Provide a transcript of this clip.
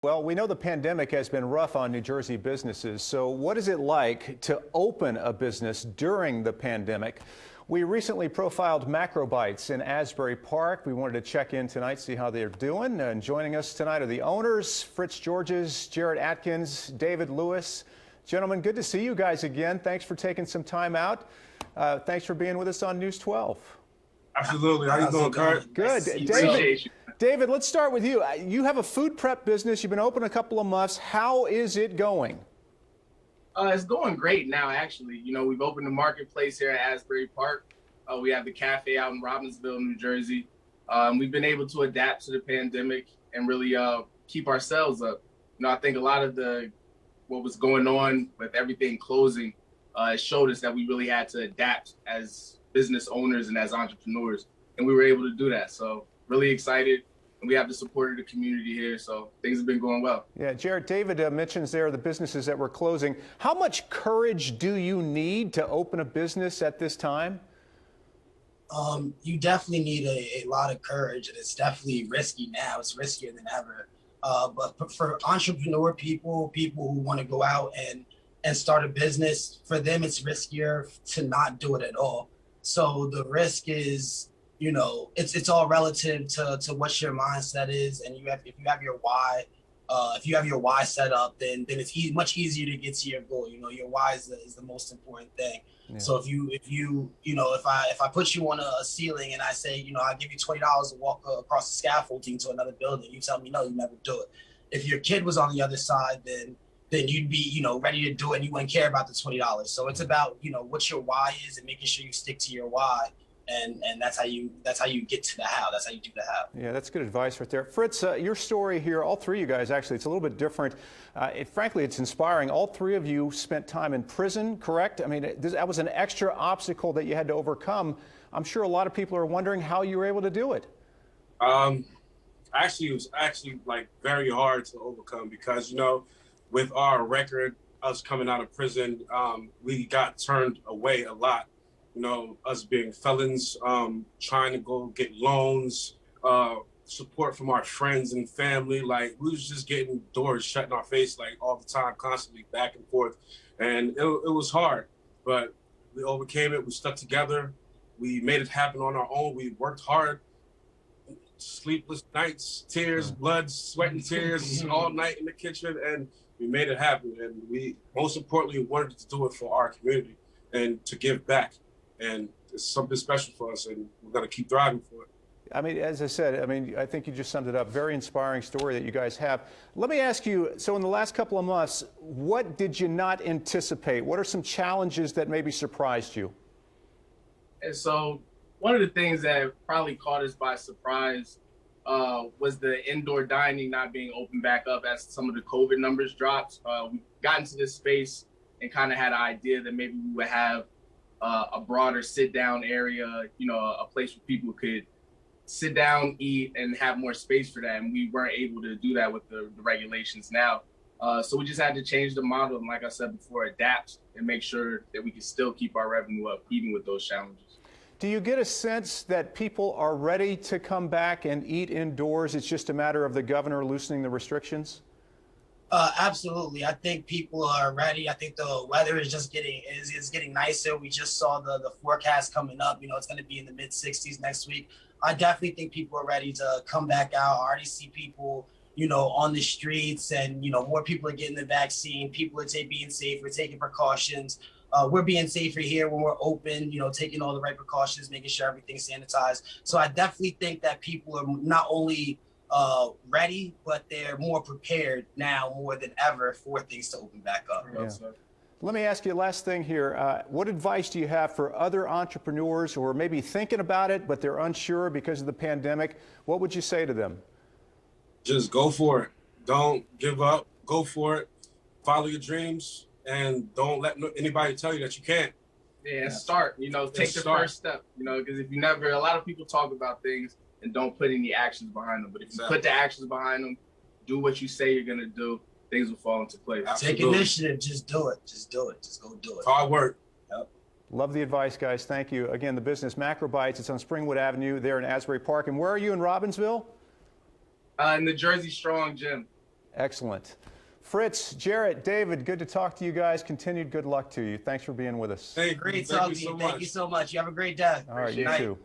Well, we know the pandemic has been rough on New Jersey businesses. So what is it like to open a business during the pandemic? We recently profiled MacroBites in Asbury Park. We wanted to check in tonight, see how they're doing. And joining us tonight are the owners, Fritz Georges, Jared Atkins, David Lewis. Gentlemen, good to see you guys again. Thanks for taking some time out. Thanks for being with us on News 12. Absolutely. How you doing, Kurt? Good. David, let's start with you. You have a food prep business. You've been open a couple of months. How is it going? It's going great now, actually. You know, we've opened the marketplace here at Asbury Park. We have the cafe out in Robbinsville, New Jersey. We've been able to adapt to the pandemic and really keep our sales up. You know, I think a lot of what was going on with everything closing showed us that we really had to adapt as business owners and as entrepreneurs, and we were able to do that. So really excited, and we have the support of the community here, so things have been going well. Yeah, Jared, David mentions there the businesses that were closing. How much courage do you need to open a business at this time? You definitely need a lot of courage, and it's definitely risky now. It's riskier than ever. But for entrepreneur people who want to go out and start a business, for them it's riskier to not do it at all. So the risk is, you know, it's all relative to what your mindset is, and if you have your why, set up, then it's much easier to get to your goal. You know, your why is the most important thing. Yeah. So if I put you on a ceiling and I say, you know, I'll give you $20 to walk across the scaffolding to another building, you tell me no, you never do it. If your kid was on the other side, then you'd be, you know, ready to do it and you wouldn't care about the $20. So it's about, you know, what your why is and making sure you stick to your why. And that's how you get to the how. That's how you do the how. Yeah, that's good advice right there. Fritz, your story here, all three of you guys, actually, it's a little bit different. Frankly, it's inspiring. All three of you spent time in prison, correct? I mean, that was an extra obstacle that you had to overcome. I'm sure a lot of people are wondering how you were able to do it. Actually, it was like very hard to overcome because, you know, with our record, us coming out of prison, we got turned away a lot. You know, us being felons, trying to go get loans, support from our friends and family. Like, we was just getting doors shut in our face, like, all the time, constantly back and forth. And it was hard, but we overcame it. We stuck together. We made it happen on our own. We worked hard, sleepless nights, tears, blood, sweat and tears all night in the kitchen. And we made it happen. And we, most importantly, wanted to do it for our community and to give back. And it's something special for us, and we're going to keep thriving for it. I mean, as I said, I think you just summed it up. Very inspiring story that you guys have. Let me ask you, so in the last couple of months, what did you not anticipate? What are some challenges that maybe surprised you? And so one of the things that probably caught us by surprise was the indoor dining not being open back up as some of the COVID numbers dropped. We got into this space and kind of had an idea that maybe we would have a broader sit-down area, you know, a place where people could sit down, eat, and have more space for that. And we weren't able to do that with the regulations now. So we just had to change the model and, like I said before, adapt and make sure that we can still keep our revenue up, even with those challenges. Do you get a sense that people are ready to come back and eat indoors? It's just a matter of the governor loosening the restrictions? Absolutely. I think people are ready. I think the weather is just getting nicer. We just saw the forecast coming up. You know, it's going to be in the mid-60s next week. I definitely think people are ready to come back out. I already see people, you know, on the streets, and, you know, more people are getting the vaccine. People are being safer, taking precautions. We're being safer here when we're open, you know, taking all the right precautions, making sure everything's sanitized. So I definitely think that people are not only ready, but they're more prepared now more than ever for things to open back up. Yeah. Let me ask you a last thing here. What advice do you have for other entrepreneurs who are maybe thinking about it, but they're unsure because of the pandemic? What would you say to them? Just go for it. Don't give up. Go for it. Follow your dreams, and don't let anybody tell you that you can't. Yeah, start. You know, take the first step. You know, because if you never, a lot of people talk about things and don't put any actions behind them. But if you put the actions behind them, do what you say you're gonna do, things will fall into place. Take initiative. Just do it. Just do it. Just go do it. Hard work. Yep. Love the advice, guys. Thank you. Again, the business MacroBites. It's on Springwood Avenue there in Asbury Park. And where are you in Robbinsville? In the Jersey Strong Gym. Excellent. Fritz, Jarrett, David, good to talk to you guys. Continued good luck to you. Thanks for being with us. Hey, Great thank talking you to so you. much. Thank you so much. You have a great day. All right, you Night. too.